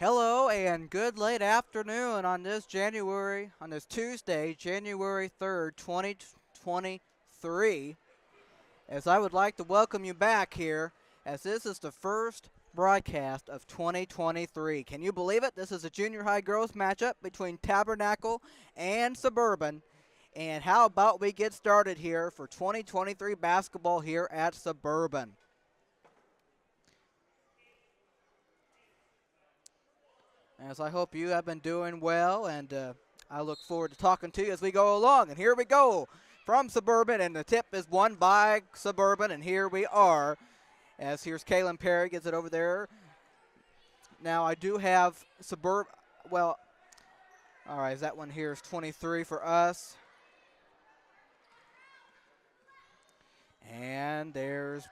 Hello and good late afternoon on this Tuesday, January 3rd, 2023, as I would like to welcome you back here as this is the first broadcast of 2023. Can you believe it? This is a junior high girls matchup between Tabernacle and Suburban. And how about we get started here for 2023 basketball here at Suburban? As I hope you have been doing well, and I look forward to talking to you as we go along. And here we go from Suburban, and the tip is won by Suburban, and here we are. As here's Kaylin Perry, gets it over there. Now I do have Suburban, well, all right, that one here is 23 for us. And there's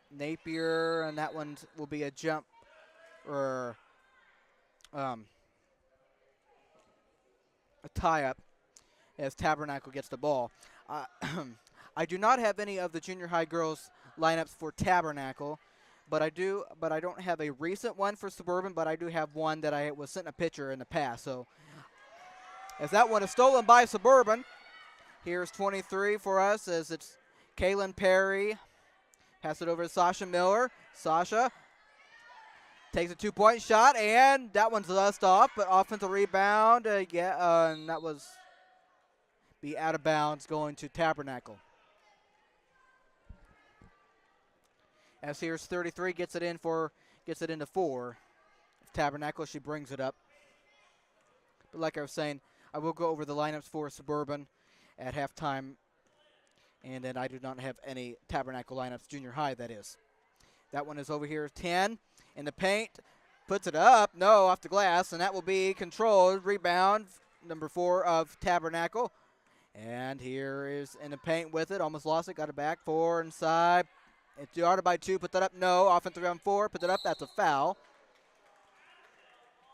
Napier, and that one will be a jump, or a tie-up as Tabernacle gets the ball. I do not have any of the junior high girls lineups for Tabernacle, but I don't have a recent one for Suburban, but I do have one that I was sent a picture in the past. So as that one is stolen by Suburban, here's 23 for us as it's Kaylin Perry. Pass it over to Sasha Miller. Sasha takes a two-point shot, and that one's left off, but offensive rebound, and that was be out of bounds going to Tabernacle. As here's 33, gets it into 4. Tabernacle, she brings it up. But like I was saying, I will go over the lineups for Suburban at halftime, and then I do not have any Tabernacle lineups, junior high that is. That one is over here, 10. In the paint, puts it up, no, off the glass, and that will be controlled. Rebound, number 4 of Tabernacle. And here is in the paint with it, almost lost it, got it back, 4 inside. It's guarded by 2, put that up, no, offensive rebound 4, put it up, that's a foul.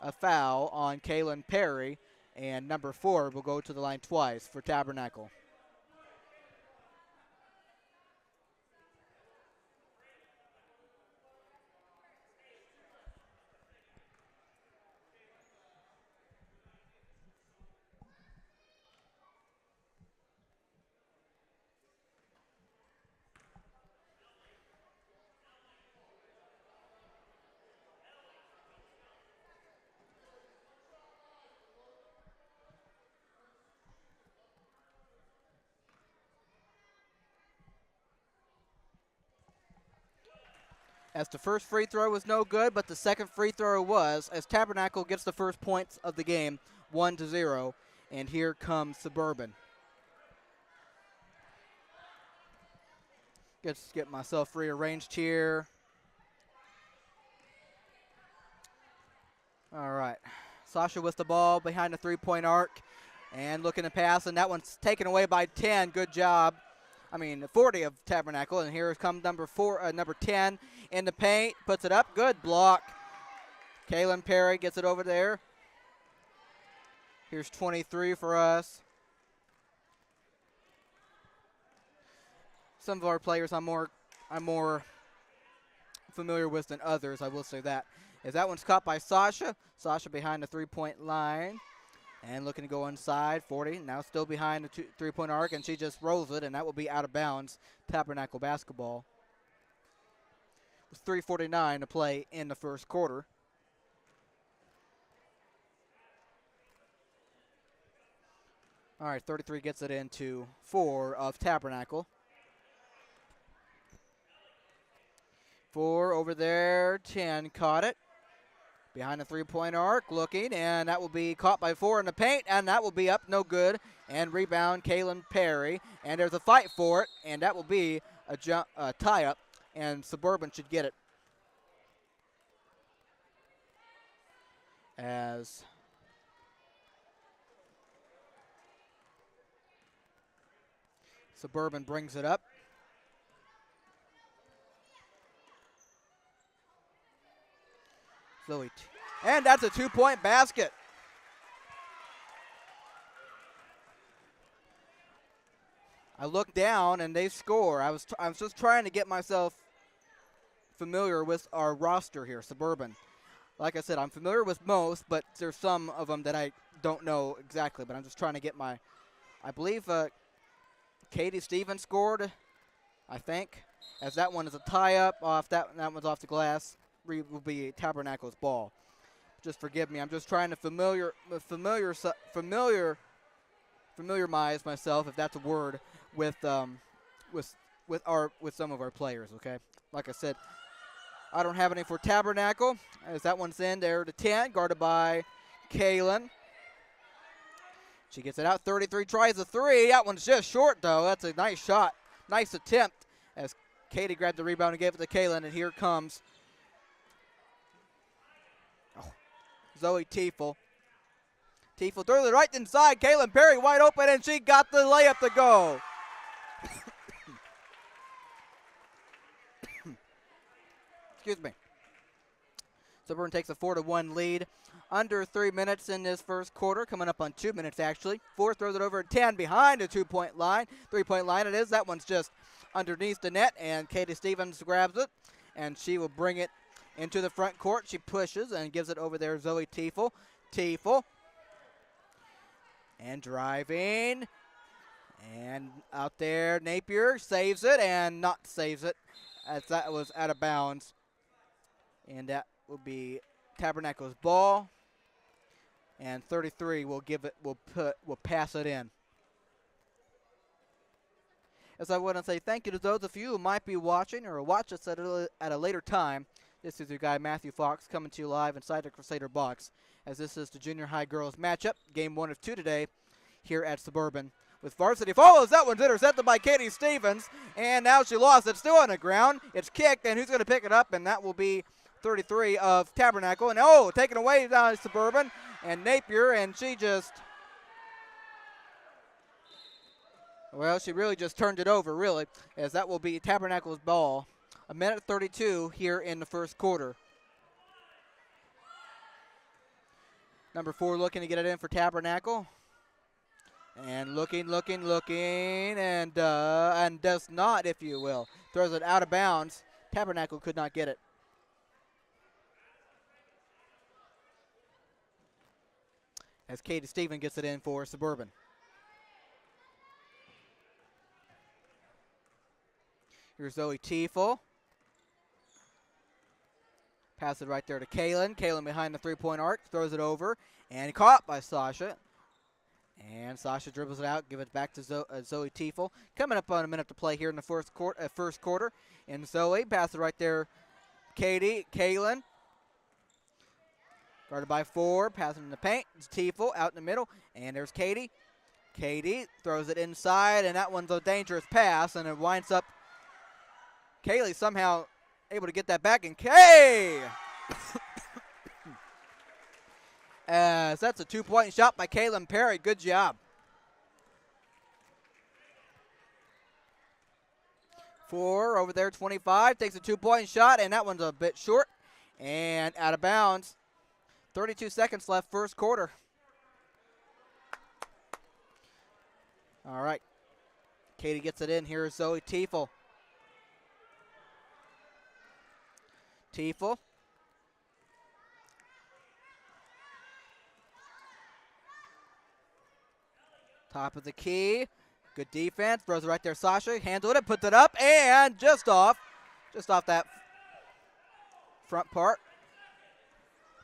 A foul on Kaylin Perry, and number 4 will go to the line twice for Tabernacle. As the first free throw was no good, but the second free throw was, as Tabernacle gets the first points of the game, 1-0, and here comes Suburban. Just get myself rearranged here. All right, Sasha with the ball behind the three-point arc, and looking to pass, and that one's taken away by 10. Good job. 40 of Tabernacle, and here comes number 10 in the paint, puts it up, good block. Kaylin Perry gets it over there. Here's 23 for us. Some of our players I'm more familiar with than others, I will say that. As that one's caught by Sasha. Sasha behind the three-point line. And looking to go inside, 40, now still behind the three-point arc, and she just rolls it, and that will be out of bounds, Tabernacle basketball. With 3:49 to play in the first quarter. All right, 33 gets it into 4 of Tabernacle. 4 over there, 10 caught it. Behind the three-point arc, looking, and that will be caught by 4 in the paint, and that will be up, no good. And rebound, Kaylin Perry, and there's a fight for it, and that will be a tie-up, and Suburban should get it. As Suburban brings it up. Zoe, and that's a two-point basket. I look down and they score. I was just trying to get myself familiar with our roster here, Suburban. Like I said, I'm familiar with most, but there's some of them that I don't know exactly. But I'm just trying to get my. I believe Katie Stevens scored, I think, as that one is a tie-up off that one's off the glass. Will be Tabernacle's ball. Just forgive me. I'm just trying to familiarize myself, if that's a word, with some of our players. Okay, like I said, I don't have any for Tabernacle, as that one's in there to 10, guarded by Kaylin. She gets it out, 33, tries a three. That one's just short, though. That's a nice shot. Nice attempt as Katie grabbed the rebound and gave it to Kaylin, and here comes Zoe Tiefel. Tiefel throws it right inside. Kaylin Perry wide open, and she got the layup to go. Excuse me. Suburban takes a 4-1 lead. Under 3 minutes in this first quarter, coming up on 2 minutes actually. Four throws it over at 10 behind the 2-point line. 3-point line it is. That one's just underneath the net, and Katie Stevens grabs it, and she will bring it into the front court. She pushes and gives it over there, Zoe Tiefel. Tiefel. And driving. And out there, Napier saves it and not saves it, as that was out of bounds. And that will be Tabernacle's ball. And 33 will pass it in. As I want to say thank you to those of you who might be watching or watch us at a later time. This is your guy Matthew Fox coming to you live inside the Crusader box, as this is the junior high girls matchup, game 1 of 2 today here at Suburban. With varsity follows, that one's intercepted by Katie Stevens, and now she lost it, still on the ground. It's kicked, and who's going to pick it up? And that will be 33 of Tabernacle, and taken away down Suburban, and Napier, and she really just turned it over, really, as that will be Tabernacle's ball. 1:32 here in the first quarter. Number 4 looking to get it in for Tabernacle. And looking, and does not, if you will. Throws it out of bounds. Tabernacle could not get it. As Katie Stevens gets it in for Suburban. Here's Zoe Tiefel. Pass it right there to Kaylin. Kaylin behind the 3-point arc. Throws it over. And caught by Sasha. And Sasha dribbles it out. Give it back to Zoe Tiefel. Coming up on a minute to play here in the first quarter. And Zoe. Pass it right there. Kaylin. Guarded by 4. Passing in the paint. It's Tiefel out in the middle. And there's Katie. Katie throws it inside. And that one's a dangerous pass. And it winds up Kaylee somehow able to get that back, and as that's a 2-point shot by Kaylin Perry. Good job. 4 over there, 25, takes a 2-point shot, and that one's a bit short and out of bounds. 32 seconds left, first quarter. All right. Katie gets it in. Here's Zoe Tiefel. Tiefel. Top of the key. Good defense. Throws it right there. Sasha handled it, puts it up, and just off that front part.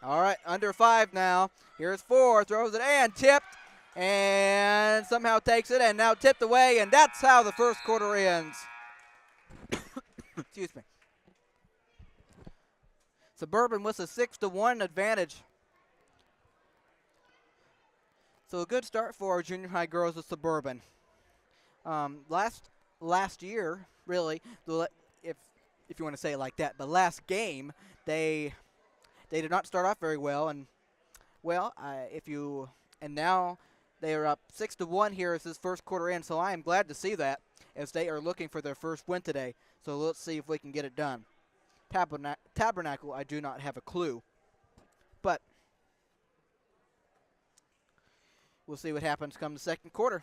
All right, under 5 now. Here's 4. Throws it and tipped, and somehow takes it, and now tipped away, and that's how the first quarter ends. Excuse me. Suburban with a 6-1 advantage. So a good start for our junior high girls of Suburban. Last year, really, if you want to say it like that, the last game they did not start off very well, and now they are up 6-1 here as this first quarter ends. So I am glad to see that, as they are looking for their first win today. So let's see if we can get it done. Tabernacle, I do not have a clue, but we'll see what happens come the second quarter.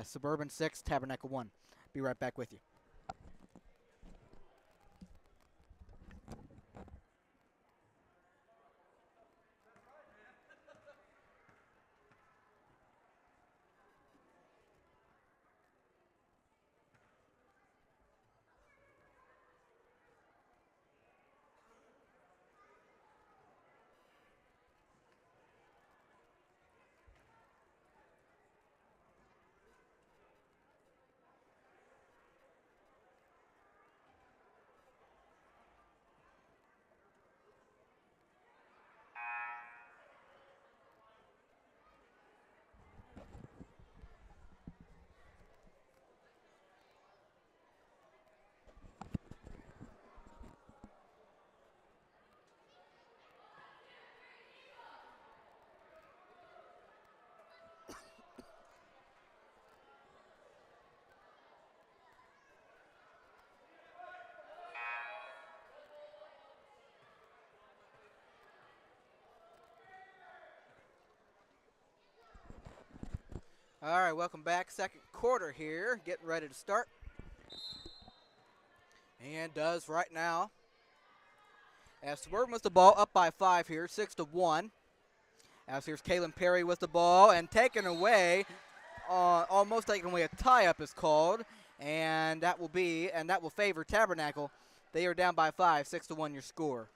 Suburban 6, Tabernacle 1. Be right back with you. All right, welcome back. Second quarter here, getting ready to start. And does right now. As Suburban with the ball, up by 5 here, 6-1. As here's Kalen Perry with the ball and taken away, almost taken away. A tie-up is called, and that will favor Tabernacle. They are down by 5, 6-1 your score.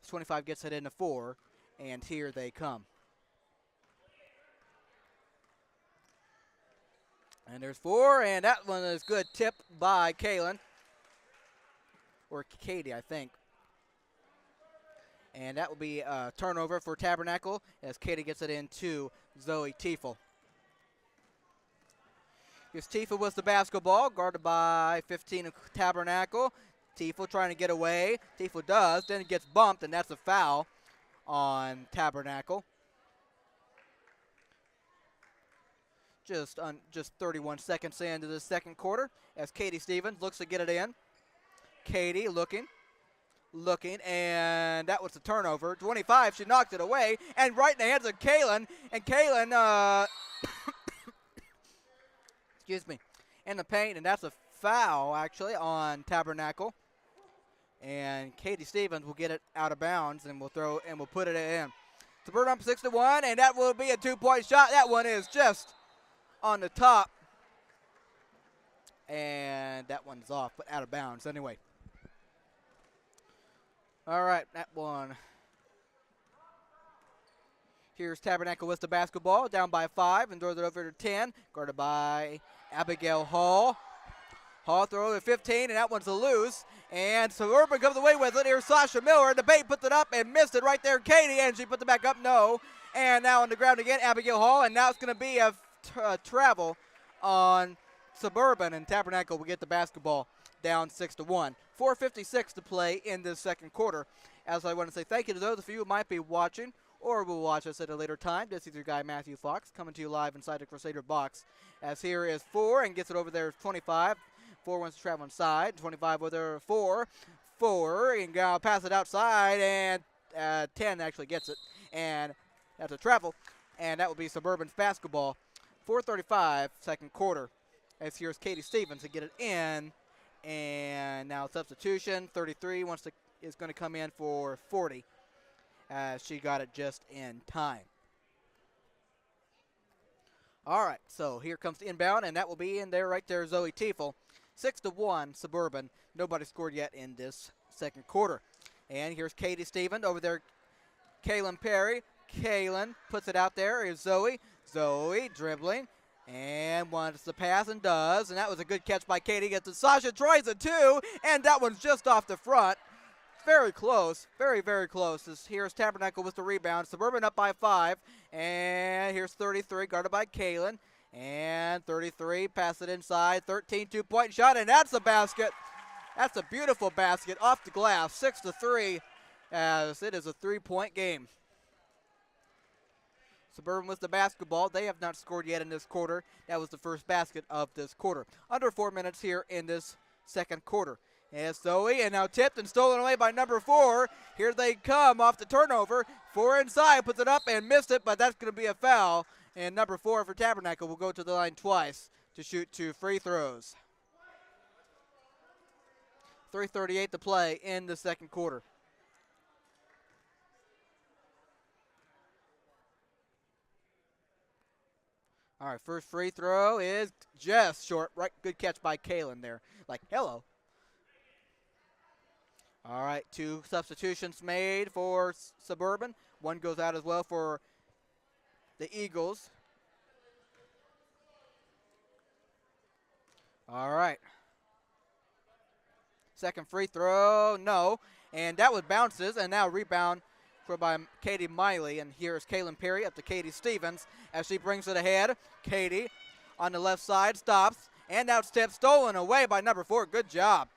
25 gets it into 4, and here they come. And there's 4, and that one is good. Tip by Kalen. Or Katie, I think. And that will be a turnover for Tabernacle as Katie gets it into Zoe Tiefel. Here's Tiefel with the basketball, guarded by 15 of Tabernacle. Tiefel trying to get away. Tiefel does, then it gets bumped, and that's a foul on Tabernacle. Just 31 seconds into the second quarter as Katie Stevens looks to get it in. Katie looking, and that was a turnover. 25, she knocked it away, and right in the hands of Kalen, and Kalen, excuse me, in the paint, and that's a foul, actually, on Tabernacle. And Katie Stevens will get it out of bounds, and we'll put it in. Suburban up 6-1, and that will be a 2-point shot. That one is just on the top, and that one's off, but out of bounds anyway. All right, that one. Here's Tabernacle with the basketball, down by 5, and throws it over to 10, guarded by Abigail Hall. Hall throws it 15, and that one's a loose, and Suburban comes away with it. Here's Sasha Miller, the bait puts it up and missed it right there. Katie, and she puts it back up, no. And now on the ground again, Abigail Hall, and now it's going to be a travel on Suburban, and Tabernacle will get the basketball down 6-1. 4:56 to play in this second quarter. As I want to say thank you to those of you who might be watching or will watch us at a later time. This is your guy Matthew Fox coming to you live inside the Crusader box. As here is 4 and gets it over there 25. 4 wants to travel inside. 25 with her 4. 4 and pass it outside, and 10 actually gets it, and that's a travel, and that will be Suburban's basketball. 4:35 second quarter. As here's Katie Stevens to get it in, and now substitution. 33 is going to come in for 40, as she got it just in time. All right, so here comes the inbound, and that will be in there right there, Zoe Tiefel. 6-1 Suburban. Nobody scored yet in this second quarter. And here's Katie Stevens over there. Kalen Perry. Kalen puts it out there. Here's Zoe. Zoe dribbling and wants the pass and does. And that was a good catch by Katie. Gets it. Sasha tries it too. And that one's just off the front. Very close. Very, very close. Here's Tabernacle with the rebound. Suburban up by 5. And here's 33 guarded by Kalen. And 33, pass it inside, 13, 2-point shot, and that's a basket. That's a beautiful basket off the glass, 6-3, as it is a 3-point game. Suburban with the basketball. They have not scored yet in this quarter. That was the first basket of this quarter. Under 4 minutes here in this second quarter. As Zoe, and now tipped and stolen away by number 4. Here they come off the turnover. 4 inside, puts it up and missed it, but that's going to be a foul. And number 4 for Tabernacle will go to the line twice to shoot 2 free throws. 3:38 to play in the second quarter. All right, first free throw is just short. Right, good catch by Kalen there. Like, hello. All right, 2 substitutions made for Suburban. 1 goes out as well for the Eagles. All right. Second free throw, no. And that was bounces, and now rebound by Katie Miley. And here's Kalen Perry up to Katie Stevens as she brings it ahead. Katie on the left side stops, and now it's tipped, stolen away by number 4. Good job.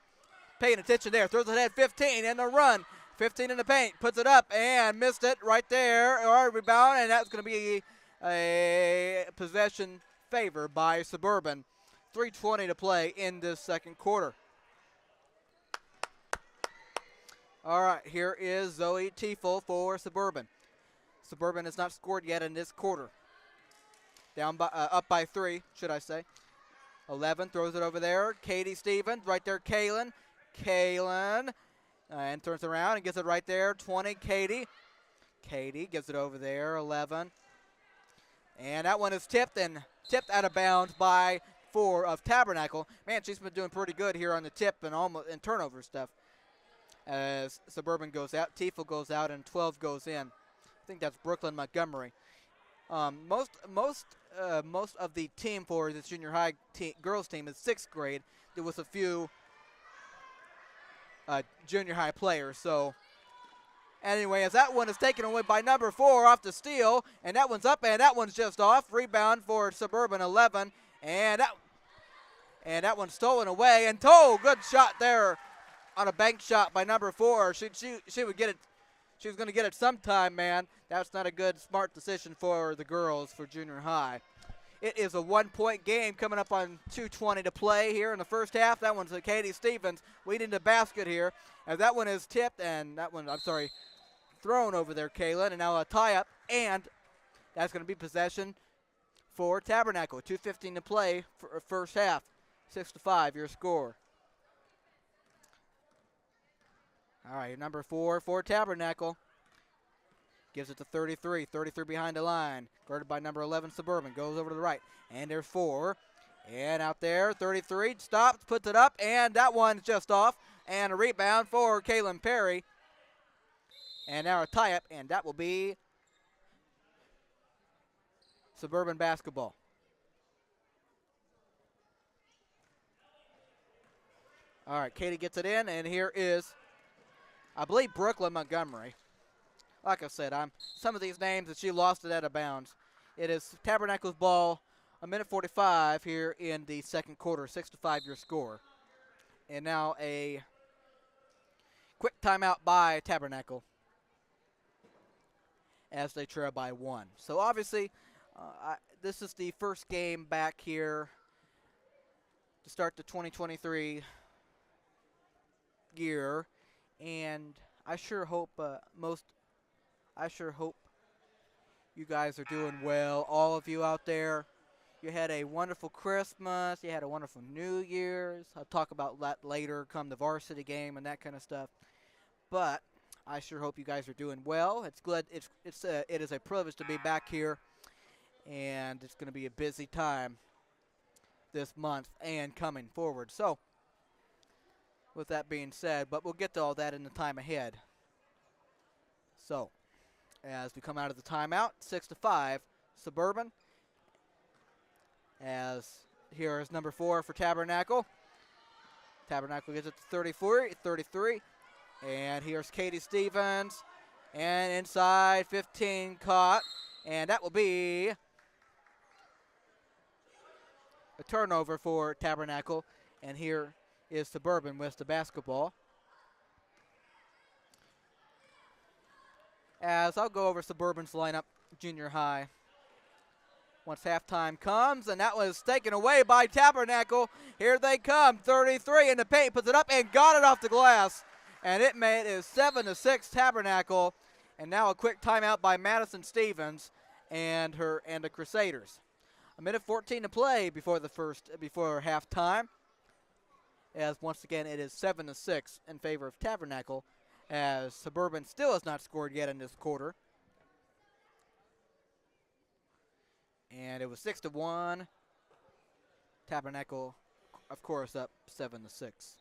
Paying attention there. Throws it ahead 15 in the run. 15 in the paint. Puts it up and missed it right there. All right, rebound, and that's going to be a possession favor by Suburban. 3:20 to play in this second quarter. All right, here is Zoe Tiefel for Suburban. Suburban has not scored yet in this quarter. up by 3, should I say. 11 throws it over there. Katie Stevens right there. Kaylin and turns around and gets it right there. 20. Katie gives it over there. 11. And that one is tipped out of bounds by 4 of Tabernacle. Man, she's been doing pretty good here on the tip and almost and turnover stuff. As Suburban goes out, Tiefel goes out, and 12 goes in. I think that's Brooklyn Montgomery. Most of the team for this junior high girls team is 6th grade. There was a few junior high players. So anyway, as that one is taken away by number 4 off the steal, and that one's up, and that one's just off. Rebound for Suburban 11, and that one's stolen away. And good shot there on a bank shot by number 4. She would get it. She was going to get it sometime, man. That's not a good, smart decision for the girls for junior high. It is a 1-point game coming up on 2:20 to play here in the first half. That one's Katie Stevens leading the basket here. And that one is tipped, and that one, thrown over there, Kaylin. And now a tie-up, and that's going to be possession for Tabernacle. 2:15 to play for first half. 6-5, your score. All right, number 4 for Tabernacle. Gives it to 33. 33 behind the line. Guarded by number 11, Suburban. Goes over to the right. And there's 4. And out there, 33. Stops, puts it up, and that one's just off. And a rebound for Kaylin Perry. And now a tie-up, and that will be Suburban basketball. All right, Katie gets it in, and here is, I believe, Brooklyn Montgomery. Like I said, some of these names that she lost it out of bounds. It is Tabernacle's ball, 1:45 here in the second quarter, 6-5 your score. And now a quick timeout by Tabernacle as they trail by 1. So obviously, this is the first game back here to start the 2023 year, and I sure hope you guys are doing well. All of you out there, you had a wonderful Christmas. You had a wonderful New Year's. I'll talk about that later, come the varsity game and that kind of stuff. But I sure hope you guys are doing well. It's good. It is a privilege to be back here, and it's going to be a busy time this month and coming forward. So, with that being said, but we'll get to all that in the time ahead. So, as we come out of the timeout, 6-5, Suburban. As here is number 4 for Tabernacle. Tabernacle gets it to 33. And here's Katie Stevens. And inside, 15 caught. And that will be a turnover for Tabernacle. And here is Suburban with the basketball. As I'll go over Suburban's lineup, junior high. Once halftime comes, and that was taken away by Tabernacle. Here they come, 33 in the paint, puts it up and got it off the glass. And it made it 7-6 Tabernacle. And now a quick timeout by Madison Stevens and the Crusaders. 1:14 to play before halftime. As once again it is 7-6 in favor of Tabernacle, as Suburban still has not scored yet in this quarter. And it was 6-1. Tabernacle, of course, up 7-6.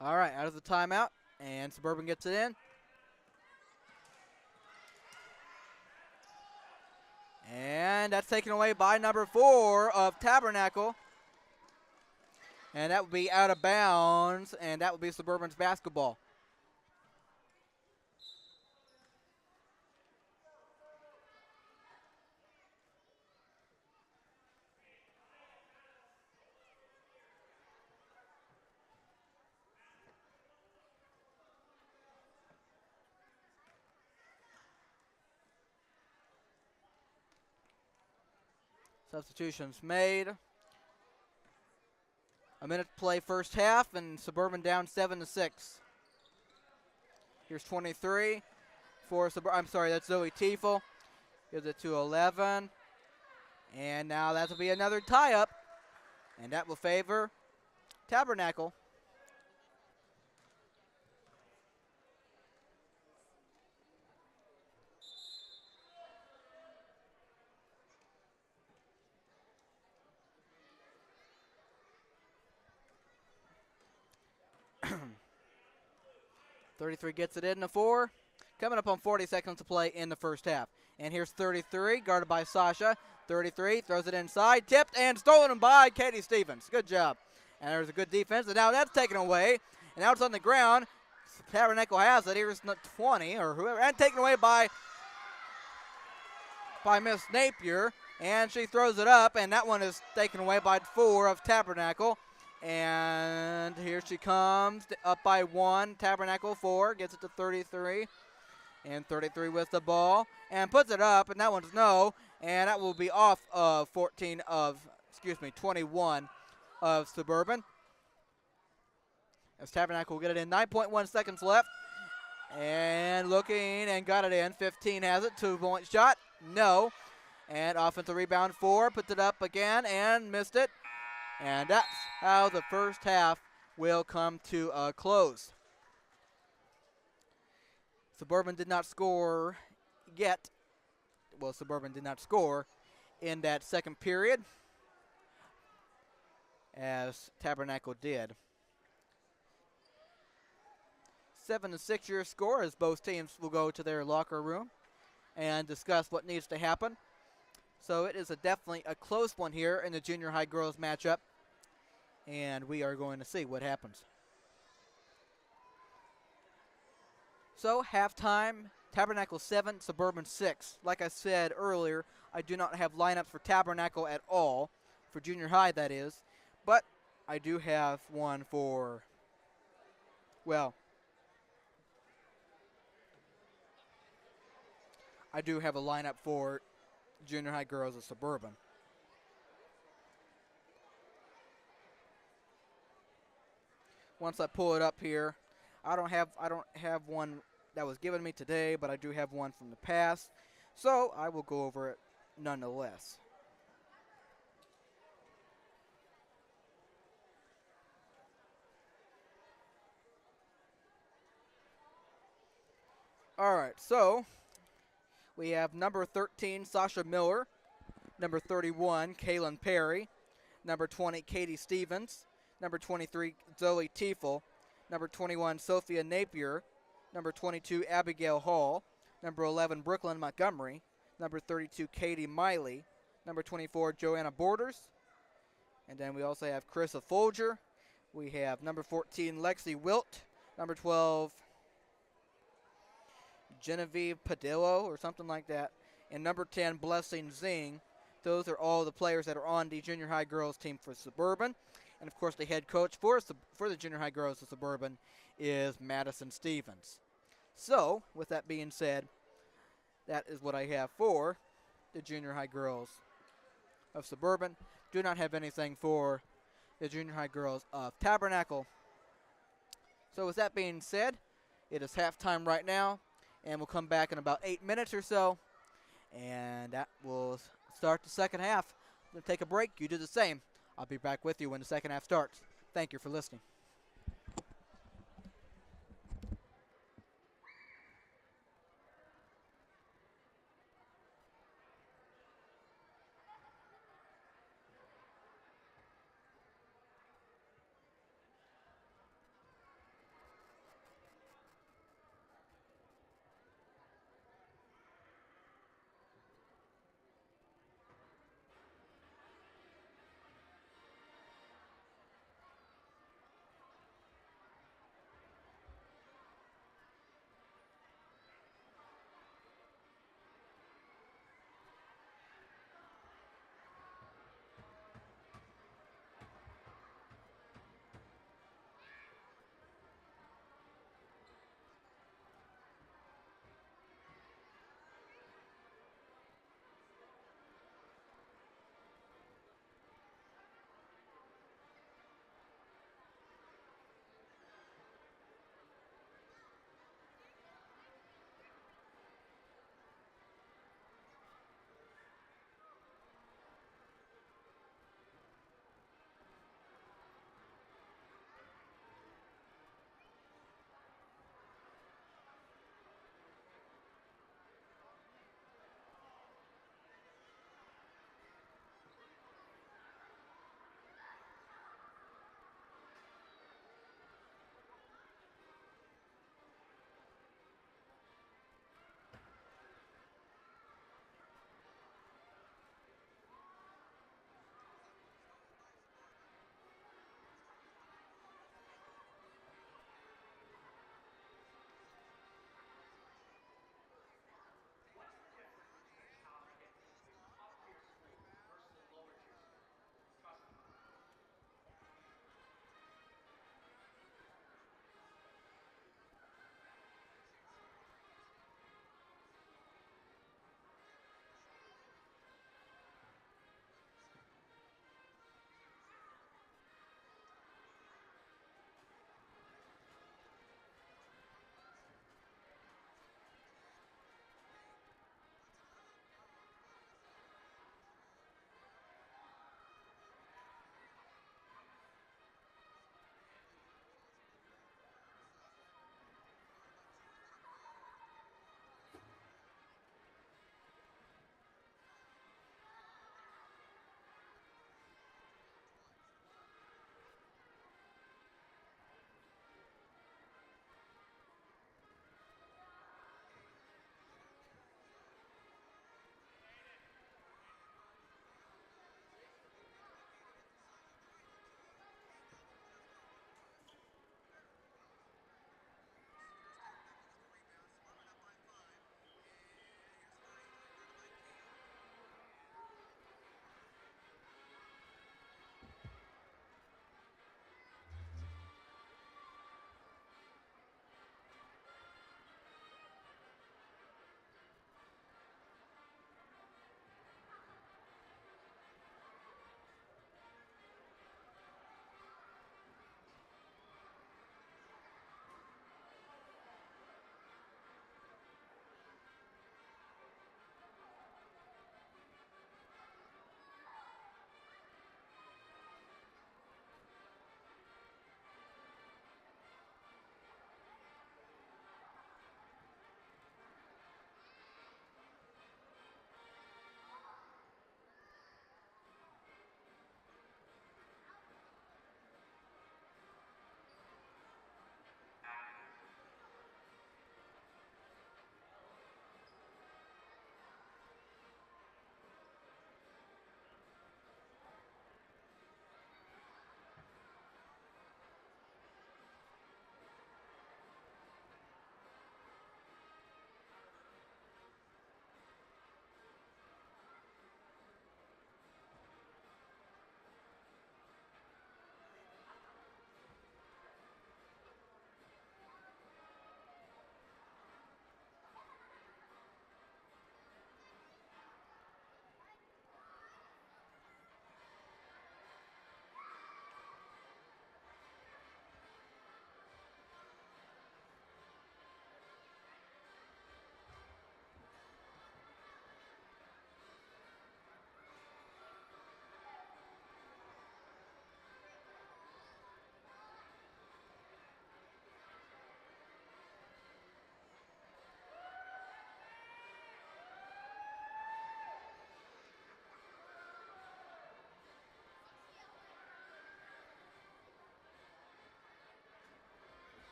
All right, out of the timeout, and Suburban gets it in. And that's taken away by number 4 of Tabernacle. And that would be out of bounds, and that would be Suburban's basketball. Substitutions made. A minute to play first half, and Suburban down 7-6. Here's 23 for Suburban. I'm sorry, that's Zoe Tiefel. Gives it to 11. And now that will be another tie-up, and that will favor Tabernacle. .33 gets it in the 4. Coming up on 40 seconds to play in the first half. And here's 33, guarded by Sasha. 33 throws it inside, tipped and stolen by Katie Stevens. Good job. And there's a good defense, and now that's taken away. And now it's on the ground. Tabernacle has it. Here's 20 or whoever, and taken away by Miss Napier. And she throws it up, and that one is taken away by 4 of Tabernacle. And here she comes, up by 1. Tabernacle 4 gets it to 33. And 33 with the ball and puts it up, and that one's no. And that will be off of 21 of Suburban. As Tabernacle will get it in, 9.1 seconds left. And looking and got it in. 15 has it, 2-point shot, no. And offensive rebound 4, puts it up again and missed it. And that's how the first half will come to a close. Suburban did not score yet. Well, Suburban did not score in that second period, as Tabernacle did. 7-6 your score, as both teams will go to their locker room and discuss what needs to happen. So it is definitely a close one here in the junior high girls matchup, and we are going to see what happens. So halftime, Tabernacle 7, Suburban 6. Like I said earlier, I do not have lineups for Tabernacle at all, for junior high that is, but I do have one for, well, I do have a lineup for junior high girls of Suburban. Once I pull it up here, I don't have one that was given to me today, but I do have one from the past, so I will go over it nonetheless. All right, so we have number 13, Sasha Miller, number 31, Kaylin Perry, number 20, Katie Stevens, number 23, Zoe Tiefel, number 21, Sophia Napier, number 22, Abigail Hall, number 11, Brooklyn Montgomery, number 32, Katie Miley, number 24, Joanna Borders, and then we also have Carissa Folger. We have number 14, Lexi Wilt, number 12, Genevieve Padillo or something like that, and number 10, Blessing Zing. Those are all the players that are on the junior high girls team for Suburban. And, of course, the head coach for the junior high girls of Suburban is Madison Stevens. So, with that being said, that is what I have for the junior high girls of Suburban. Do not have anything for the junior high girls of Tabernacle. So, with that being said, it is halftime right now, and we'll come back in about 8 minutes or so, and that will start the second half. I'm going to take a break. You do the same. I'll be back with you when the second half starts. Thank you for listening.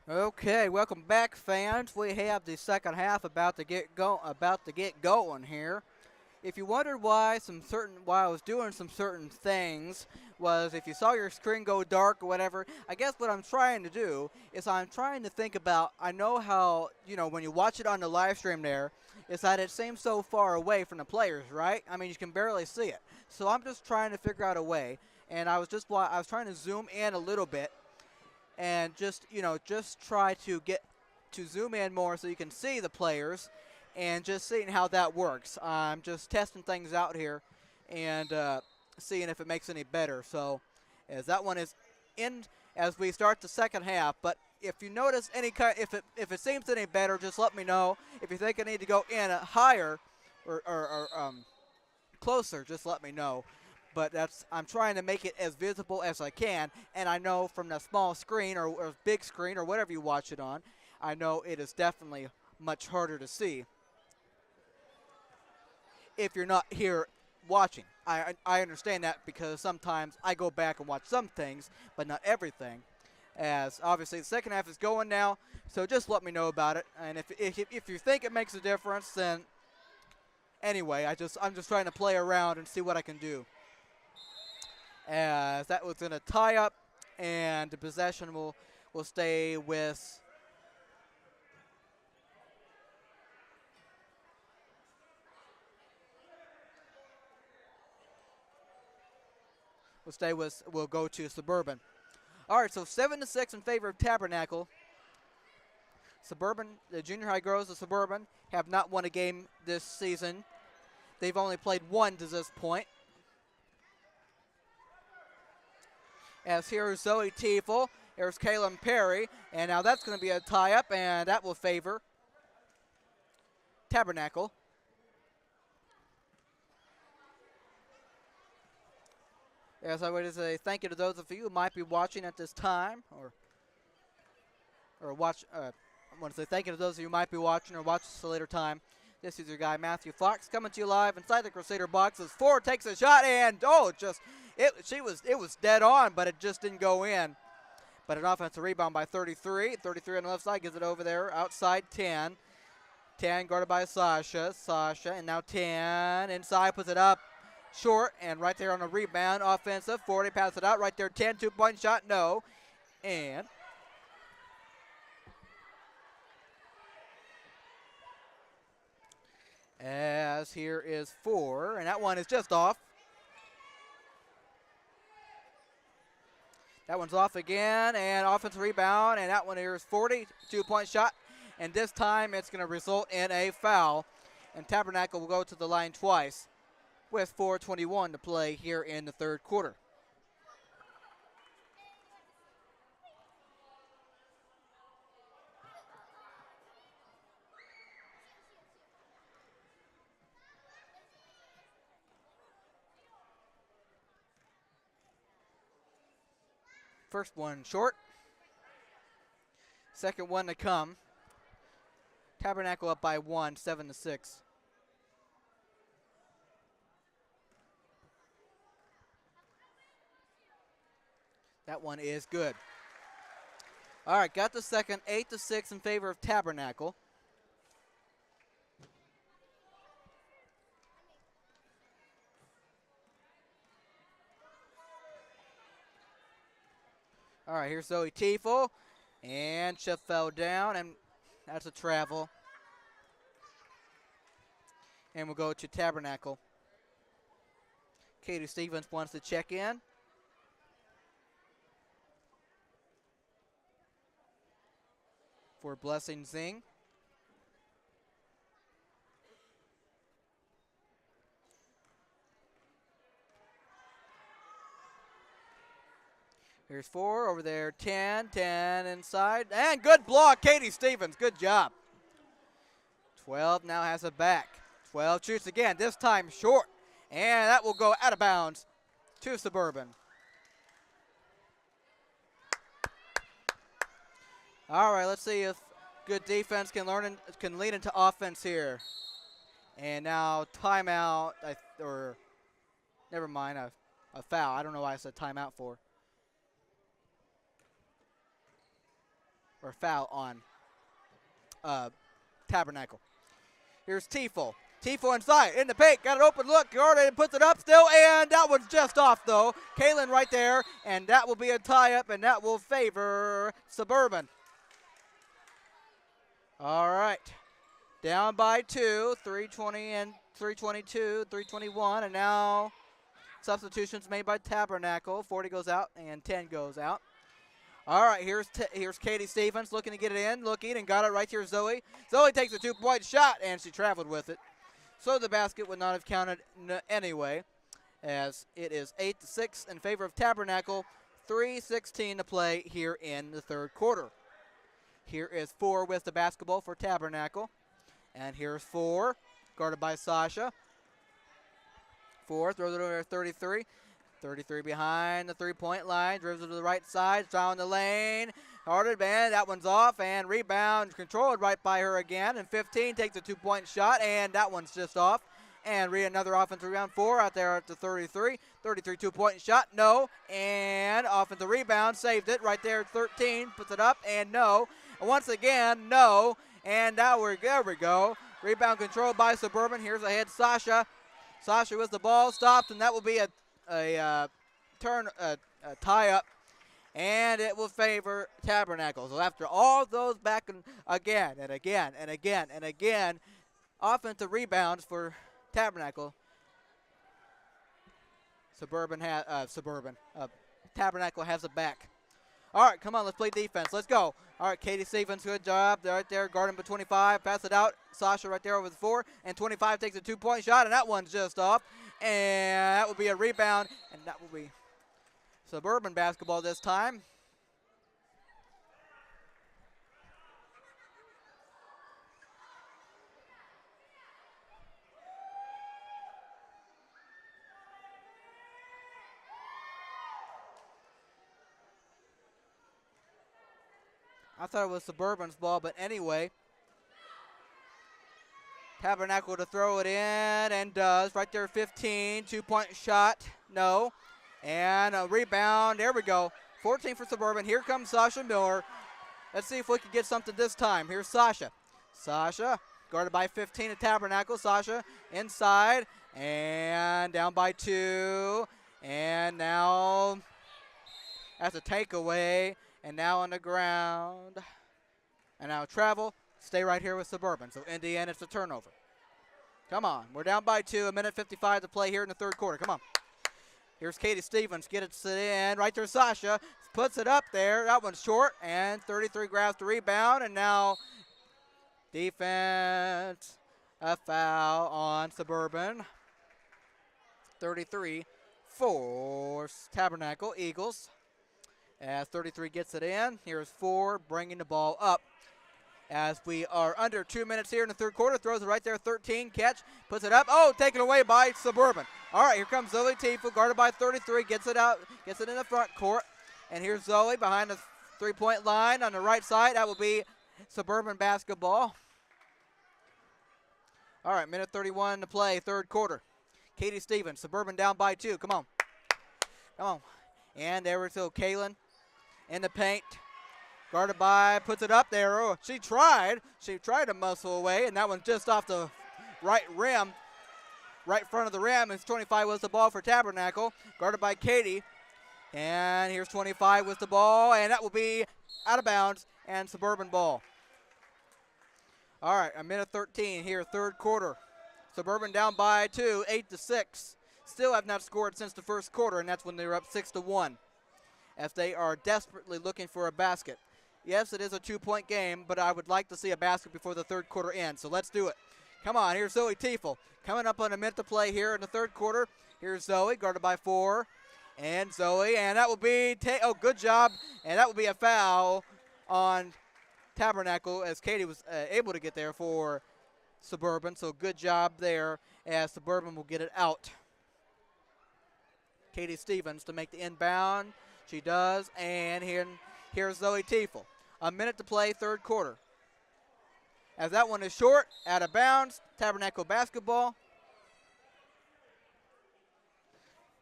Okay, welcome back, fans. We have the second half about to get going here. If you wondered why I was doing some certain things, was if you saw your screen go dark or whatever, I guess what I'm trying to do is I'm trying to think about, I know how, when you watch it on the live stream there, is that it seems so far away from the players, right? I mean, you can barely see it. So I'm just trying to figure out a way, and I was trying to zoom in a little bit and just try to get to zoom in more so you can see the players and just seeing how that works. I'm just testing things out here and seeing if it makes any better. So as that one is in as we start the second half, but if you notice if it seems any better, just let me know. If you think I need to go in higher or closer, just let me know. But I'm trying to make it as visible as I can, and I know from the small screen or big screen or whatever you watch it on, I know it is definitely much harder to see if you're not here watching. I understand that because sometimes I go back and watch some things, but not everything. As obviously the second half is going now, so just let me know about it. And if you think it makes a difference, then anyway, I'm just trying to play around and see what I can do. As that was going to tie up, and the possession will stay with will go to Suburban. All right, so 7-6 in favor of Tabernacle. Suburban, the junior high girls of Suburban have not won a game this season. They've only played one to this point. As here is Zoe Tiefel, here's Kaylin Perry, and now that's going to be a tie-up, and that will favor Tabernacle. As I would say, thank you to those of you who might be watching at this time, or watch. I want to say thank you to those of you who might be watching or watch this at a later time. This is your guy Matthew Fox coming to you live inside the Crusader box. As Ford takes a shot, and it was dead on, but it just didn't go in. But an offensive rebound by 33. 33 on the left side gives it over there outside 10. 10 guarded by Sasha, and now 10 inside, puts it up short, and right there on the rebound, offensive. 40 pass it out right there. 10 2-point shot, no, and as here is 4, and that one is just off. That one's off again, and offensive rebound, and that one here is 40, 2-point shot, and this time it's going to result in a foul, and Tabernacle will go to the line twice with 4:21 to play here in the third quarter. First one short. Second one to come. Tabernacle up by 1, 7-6. That one is good. All right, got the second, 8-6 in favor of Tabernacle. All right, here's Zoe Tiefel, and she fell down, and that's a travel. And we'll go to Tabernacle. Katie Stevens wants to check in. For Blessing Zing. Here's 4 over there, 10 inside, and good block, Katie Stevens, good job. 12 now has it back. 12 shoots again, this time short, and that will go out of bounds to Suburban. All right, let's see if good defense can lead into offense here. And now timeout, or never mind, a foul. I don't know why I said timeout for. or foul on Tabernacle. Here's Tifo. Tifo inside, in the paint, got an open look, Jordan puts it up still, and that one's just off though. Kalen right there, and that will be a tie-up, and that will favor Suburban. All right, down by 2, 320 and 322, 321, and now substitutions made by Tabernacle. 40 goes out and 10 goes out. All right, here's Katie Stevens looking to get it in, looking, and got it right here, Zoe. Zoe takes a 2-point shot, and she traveled with it. So the basket would not have counted anyway, as it is 8-6 in favor of Tabernacle, 3:16 to play here in the third quarter. Here is 4 with the basketball for Tabernacle, and here's 4, guarded by Sasha. 4 throws it over 33. 33 behind the three-point line, dribbles it to the right side, down the lane, Harded man, that one's off, and rebound controlled right by her again, and 15 takes a 2-point shot, and that one's just off. And another offensive rebound, 4 out there at the 33. 33 2-point shot, no, and offensive rebound, saved it right there at 13, puts it up, and no. And once again, no, and now there we go. Rebound controlled by Suburban. Here's ahead Sasha. Sasha with the ball, stopped, and that will be a tie-up, and it will favor Tabernacle. So after all those back and again and again and again and again, offensive rebounds for Tabernacle. Tabernacle has it back. All right, come on, let's play defense. Let's go. All right, Katie Stevens, good job. They're right there, guarding for 25. Pass it out. Sasha right there over the 4. And 25 takes a 2-point shot, and that one's just off. And that will be a rebound, and that will be Suburban basketball this time. I thought it was Suburban's ball, but anyway. Tabernacle to throw it in, and does. Right there, 15. 2-point shot, no. And a rebound, there we go. 14 for Suburban. Here comes Sasha Miller. Let's see if we can get something this time. Here's Sasha. Sasha, guarded by 15 at Tabernacle. Sasha inside, and down by 2. And now that's a takeaway. And now on the ground. And now travel. Stay right here with Suburban. So Indiana, it's a turnover. Come on. We're down by 2. 1:55 to play here in the third quarter. Come on. Here's Katie Stevens. Get it in. Right there, Sasha. Puts it up there. That one's short. And 33 grabs the rebound. And now defense. A foul on Suburban. 33 for Tabernacle Eagles. As 33 gets it in, here's 4 bringing the ball up. As we are under 2 minutes here in the third quarter, throws it right there, 13, catch, puts it up. Oh, taken away by Suburban. All right, here comes Zoe Tiefel, guarded by 33, gets it out, gets it in the front court. And here's Zoe behind the three-point line on the right side. That will be Suburban basketball. All right, 1:31 to play, third quarter. Katie Stevens, Suburban down by 2. Come on. Come on. And there we go, Kaylin. In the paint, guarded by, puts it up there. Oh, she tried to muscle away, and that one's just off the right rim, right front of the rim. It's 25 was the ball for Tabernacle, guarded by Katie. And here's 25 with the ball, and that will be out of bounds and Suburban ball. All right, 1:13 here, third quarter. Suburban down by 2, 8-6. Still have not scored since the first quarter, and that's when they were up 6-1. As they are desperately looking for a basket. Yes, it is a 2-point game, but I would like to see a basket before the third quarter ends, so let's do it. Come on, here's Zoe Tiefel. Coming up on a minute to play here in the third quarter. Here's Zoe, guarded by 4. And Zoe, and that will be, good job. And that will be a foul on Tabernacle as Katie was able to get there for Suburban, so good job there as Suburban will get it out. Katie Stevens to make the inbound. She does, and here's Zoe Tiefel. A minute to play, third quarter. As that one is short, out of bounds, Tabernacle basketball.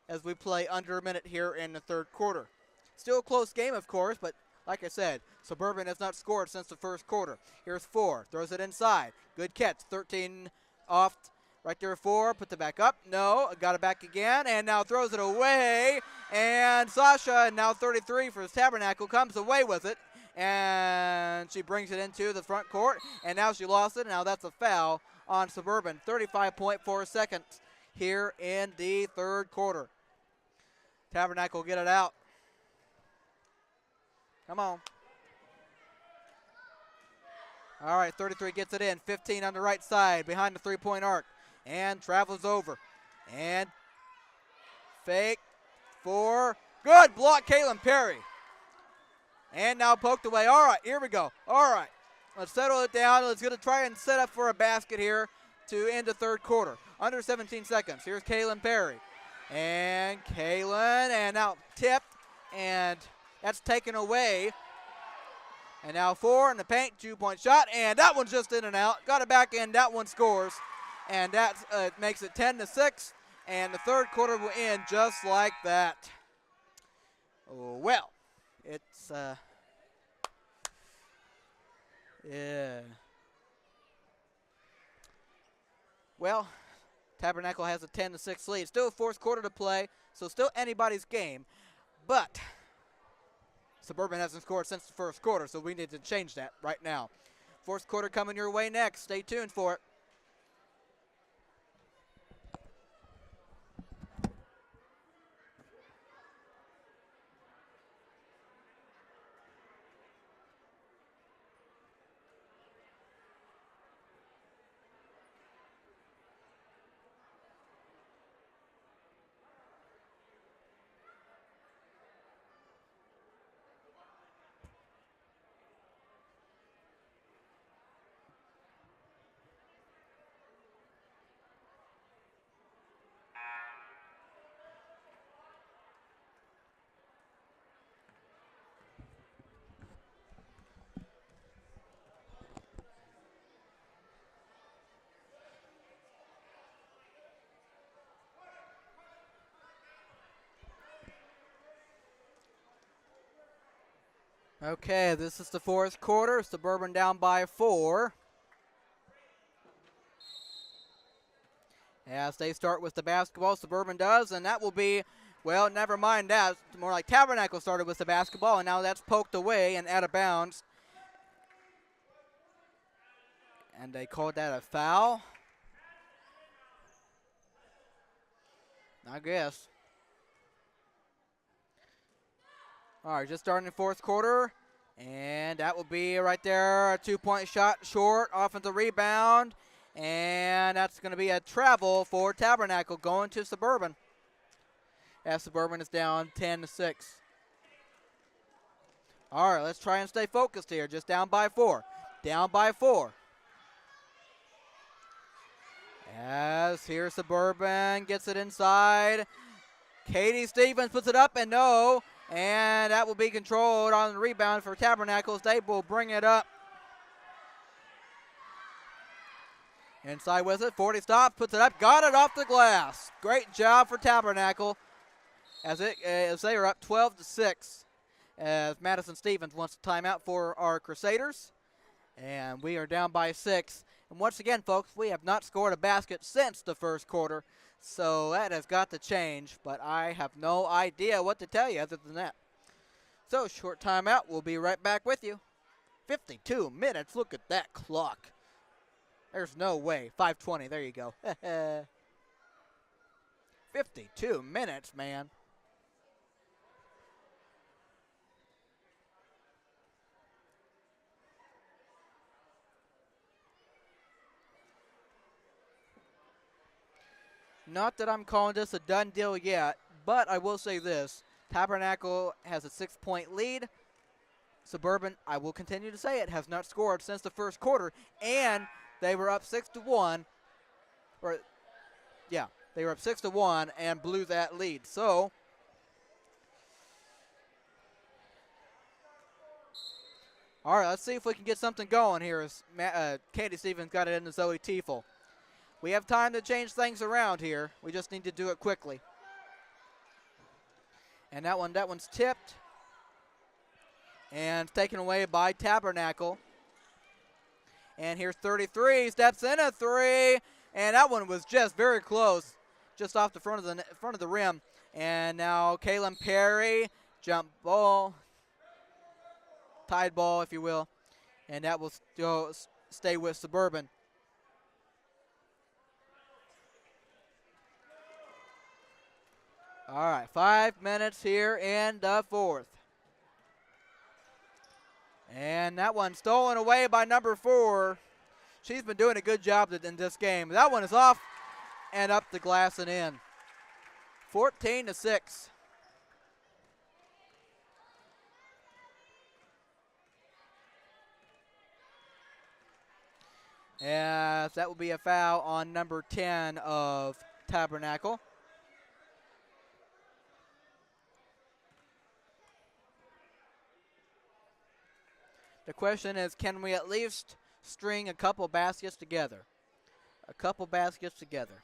As we play under a minute here in the third quarter. Still a close game, of course, but Like I said, Suburban has not scored since the first quarter. Here's 4. Throws it inside. Good catch. 13 off. Right there, 4. Puts it back up. No. Got it back again. And now throws it away. And Sasha, now 33 for his Tabernacle, comes away with it. And she brings it into the front court. And now she lost it. Now that's a foul on Suburban. 35.4 seconds here in the third quarter. Tabernacle get it out. Come on. All right, 33 gets it in. 15 on the right side behind the three-point arc. And travels over. And fake. 4. Good block, Kaylin Perry. And now poked away. All right, here we go. All right. Let's settle it down. Let's going to try and set up for a basket here to end the third quarter. Under 17 seconds. Here's Kaylin Perry. And Kaylin, and now tipped. And that's taken away. And now 4 in the paint, 2-point shot, and that one's just in and out. Got it back in, that one scores. And that makes it 10-6, and the third quarter will end just like that. Well, it's, yeah. Well, Tabernacle has a 10-6 lead. Still a fourth quarter to play, so still anybody's game. But Suburban hasn't scored since the first quarter, so we need to change that right now. Fourth quarter coming your way next. Stay tuned for it. Okay, this is the fourth quarter. Suburban down by 4. As they start with the basketball, Suburban does, and that will be, well, never mind that. It's more like Tabernacle started with the basketball, and now that's poked away and out of bounds. And they called that a foul. I guess. All right, just starting the fourth quarter. And that will be right there, a 2-point shot short, offensive rebound. And that's going to be a travel for Tabernacle going to Suburban. As Suburban is down 10-6. All right, let's try and stay focused here. Just down by 4. Down by 4. As here Suburban gets it inside. Katie Stevens puts it up and no. And that will be controlled on the rebound for Tabernacles. They will bring it up. Inside with it. 40 stops, puts it up, got it off the glass. Great job for Tabernacle as they are up 12-6. As Madison Stevens wants a timeout for our Crusaders. And we are down by 6. And once again, folks, we have not scored a basket since the first quarter. So that has got to change, but I have no idea what to tell you other than that. So short timeout. We'll be right back with you. 52 minutes. Look at that clock. There's no way. 5:20. There you go. 52 minutes, man. Not that I'm calling this a done deal yet, but I will say this. Tabernacle has a 6-point lead. Suburban, I will continue to say it, has not scored since the first quarter, and they were up 6-1. They were up 6-1 and blew that lead. So, all right, let's see if we can get something going here as Katie Stevens got it into Zoe Tiefel. We have time to change things around here. We just need to do it quickly. And that one's tipped. And taken away by Tabernacle. And here's 33, steps in a three, and that one was just very close, just off the front of the rim. And now Kaylin Perry, jump ball, tied ball, if you will, and that will still stay with Suburban. All right, 5 minutes here in the fourth. And that one stolen away by number 4. She's been doing a good job in this game. That one is off and up the glass and in. 14-6. As that will be a foul on number 10 of Tabernacle. The question is, can we at least string a couple baskets together? A couple baskets together.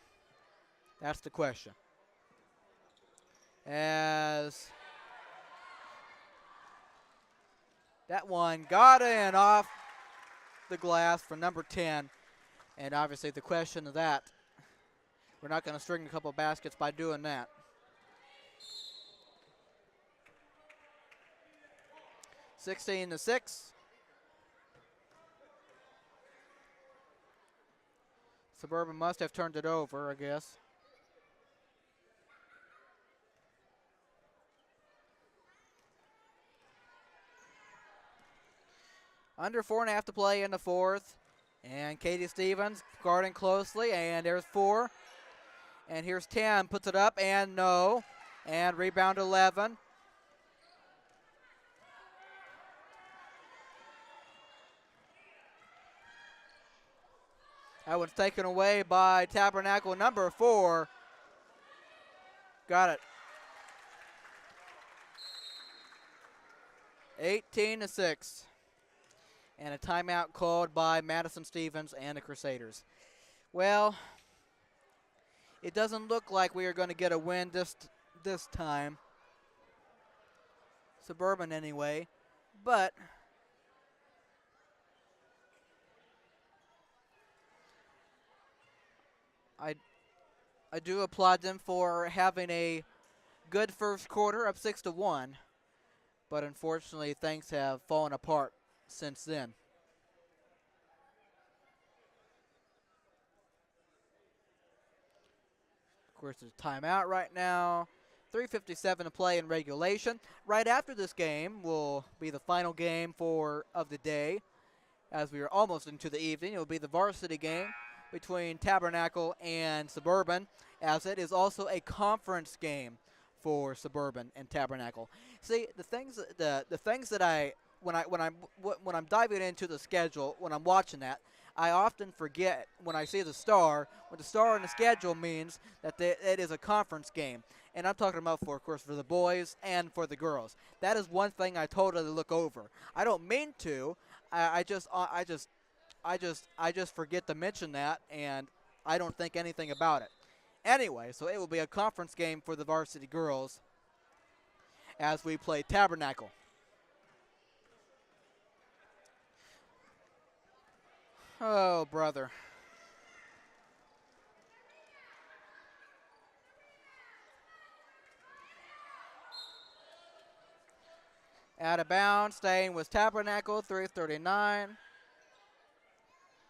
That's the question. As that one got in off the glass for number 10. And obviously the question of that, we're not going to string a couple baskets by doing that. (16-6). Suburban must have turned it over, I guess. Under 4.5 to play in the fourth. And Katie Stevens guarding closely, and there's 4. And here's 10, puts it up, and no. And rebound 11. That one's taken away by Tabernacle, number 4. Got it. 18-6. And a timeout called by Madison Stevens and the Crusaders. Well, it doesn't look like we are going to get a win this time. Suburban anyway. But I do applaud them for having a good first quarter, up 6-1. But unfortunately, things have fallen apart since then. Of course, there's a timeout right now. 3:57 to play in regulation. Right after this game will be the final game of the day. As we are almost into the evening, it will be the varsity game between Tabernacle and Suburban, as it is also a conference game for Suburban and Tabernacle. See, the things that when I'm diving into the schedule, when I'm watching that, I often forget when I see the star. When the star in the schedule means that it is a conference game, and I'm talking about, of course, for the boys and for the girls. That is one thing I totally look over. I don't mean to. I just forget to mention that, and I don't think anything about it. Anyway, so it will be a conference game for the varsity girls as we play Tabernacle. Oh, brother. Out of bounds, staying with Tabernacle, 3:39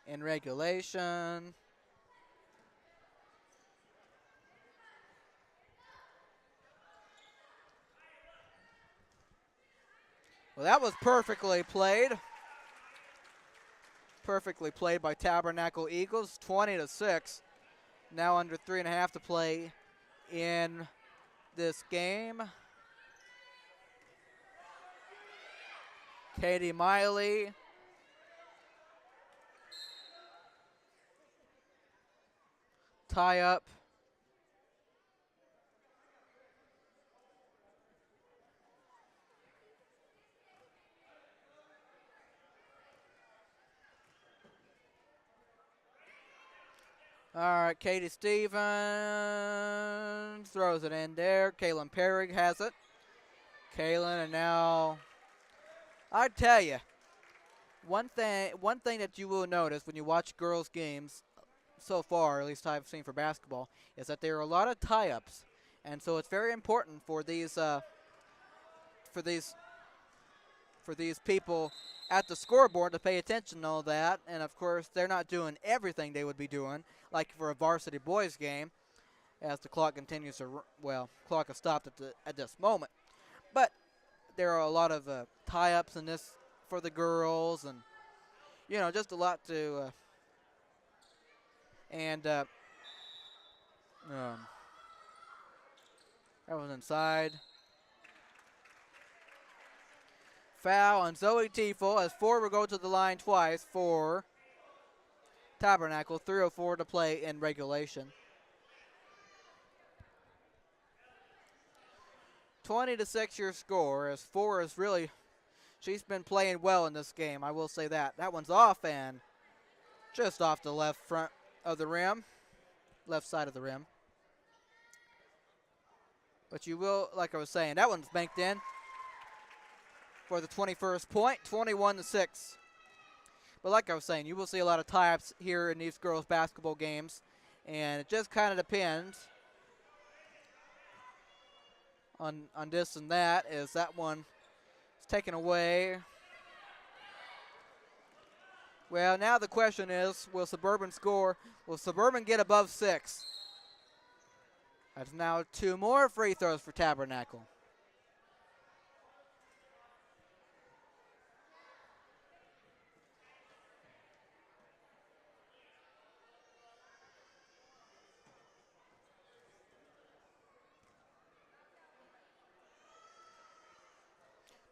in regulation. Well, that was perfectly played. Perfectly played by Tabernacle Eagles, 20-6. Now under 3.5 to play in this game. Katie Miley. Tie up. All right, Katie Stevens throws it in there. Kaylin Perrig has it. Kaylin, and now I tell you, one thing that you will notice when you watch girls' games so far, at least I've seen for basketball, is that there are a lot of tie-ups, and so it's very important for for these for these people at the scoreboard to pay attention to all that. And of course, they're not doing everything they would be doing, like for a varsity boys game, as the clock continues to clock has stopped at this moment. But there are a lot of tie-ups in this for the girls, and just a lot to and um, that was inside. Foul on Zoe Tiefel as Ford will go to the line twice for Tabernacle. 3:04 to play in regulation. 20-6 your score as Ford is she's been playing well in this game. I will say that. That one's off and just off the left front of the rim, left side of the rim. But you will, like I was saying, that one's banked in for the 21st point, 21-6. But like I was saying, you will see a lot of tie-ups here in these girls' basketball games, and it just kind of depends on this and that, as that one is taken away. Well, now the question is, will Suburban score? Will Suburban get above 6? That's now 2 more free throws for Tabernacle.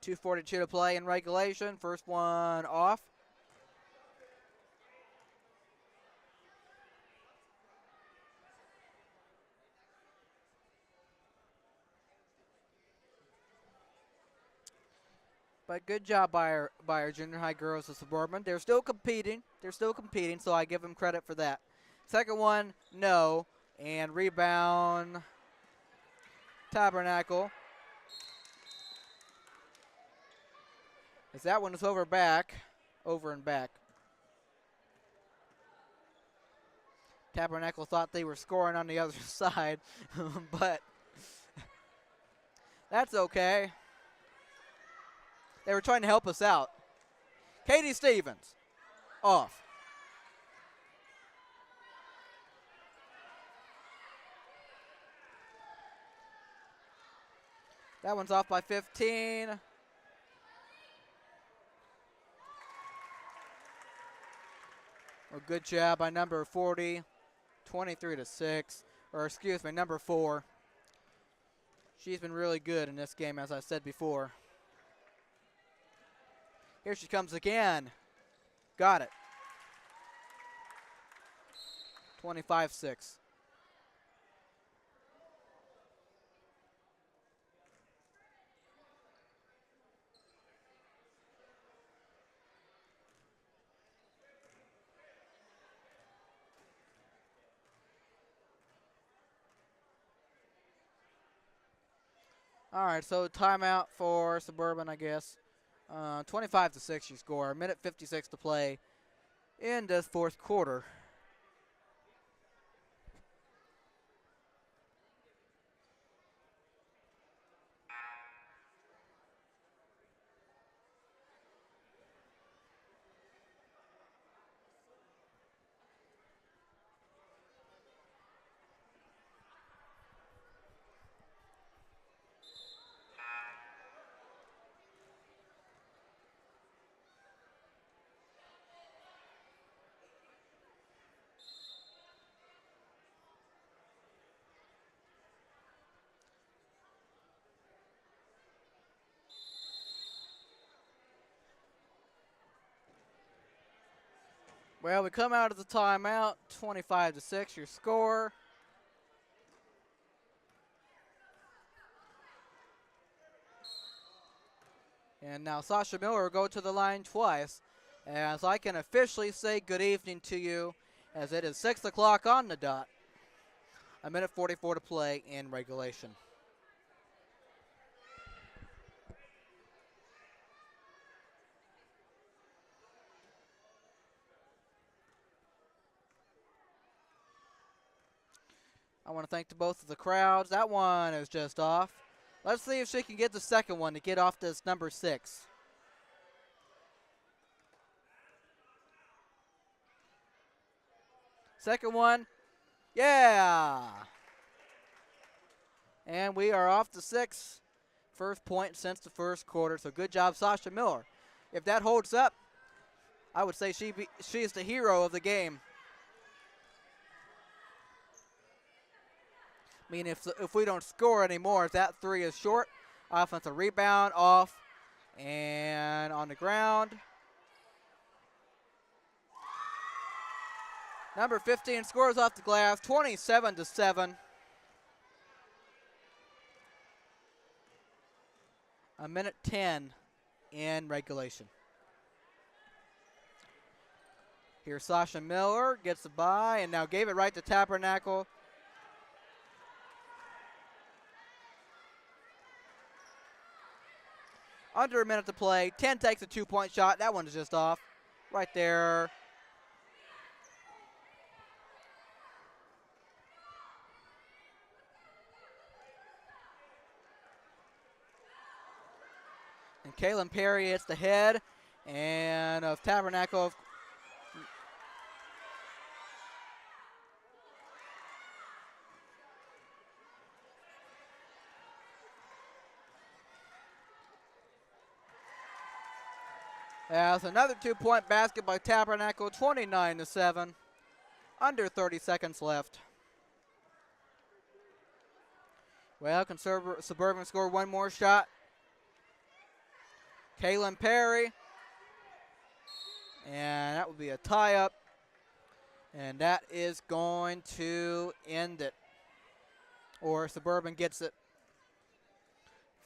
.242 to play in regulation. First one off. But good job by our junior high girls of Suburban. They're still competing. So I give them credit for that. Second one, no. And rebound, Tabernacle. As that one is over and back. Tabernacle thought they were scoring on the other side, but that's okay. They were trying to help us out. Katie Stevens, off. That one's off by 15. A good job by number 40, 23-6, or excuse me, number 4. She's been really good in this game, as I said before. Here she comes again. Got it. 25-6. All right, so timeout for Suburban, I guess. 25-6 you score. 1:56 to play in this fourth quarter. Well, we come out of the timeout, 25-6, your score. And now Sasha Miller will go to the line twice, as I can officially say good evening to you, as it is 6 o'clock on the dot. 1:44 to play in regulation. I want to thank both of the crowds. That one is just off. Let's see if she can get the second one to get off this number 6. Second one. Yeah. And we are off to 6. First point since the first quarter. So good job, Sasha Miller. If that holds up, I would say she is the hero of the game. I mean, if we don't score anymore, if that 3 is short, offensive rebound off and on the ground. Number 15 scores off the glass, 27-7. A minute 10 in regulation. Here's Sasha Miller, gets the bye, and now gave it right to Tabernacle. Under a minute to play. 10 takes a 2-point shot. That one is just off. Right there. And Kaylin Perry hits the head. And of Tabernacle. As another 2-point basket by Tabernacle, 29-7. Under 30 seconds left. Well, can Suburban score one more shot? Kaylin Perry. And that would be a tie-up. And that is going to end it. Or Suburban gets it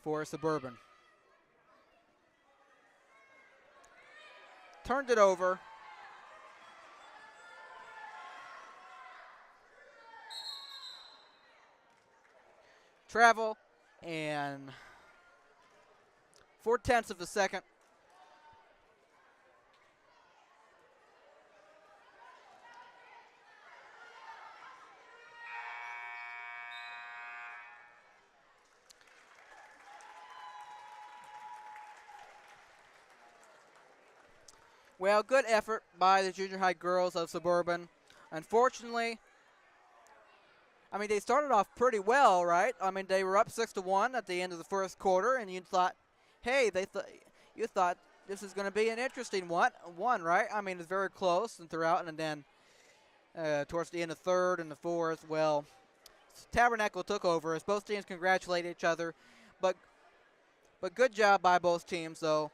for Suburban. Turned it over. Travel and 4/10 of a second. Well, good effort by the junior high girls of Suburban. Unfortunately, I mean, they started off pretty well, right? I mean, they were up 6-1 at the end of the first quarter, and you thought, hey, you thought this is going to be an interesting one, right? I mean, it's very close and throughout, and then towards the end of third and the fourth, well, Tabernacle took over as both teams congratulate each other, but good job by both teams, though.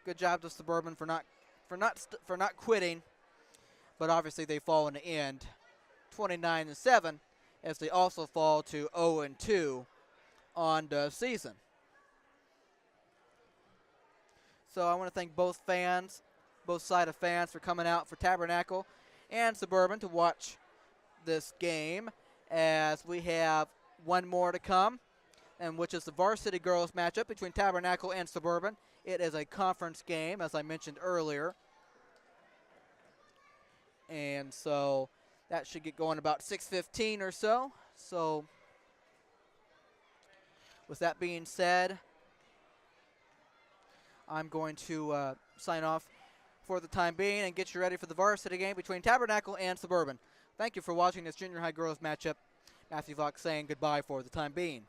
Good job to Suburban for not quitting, but obviously they fall in the end, 29-7, as they also fall to 0-2 on the season. So I want to thank both side of fans for coming out for Tabernacle and Suburban to watch this game, as we have one more to come, and which is the varsity girls matchup between Tabernacle and Suburban. It is a conference game, as I mentioned earlier. And so that should get going about 6:15 or so. So with that being said, I'm going to sign off for the time being and get you ready for the varsity game between Tabernacle and Suburban. Thank you for watching this junior high girls matchup. Matthew Vox saying goodbye for the time being.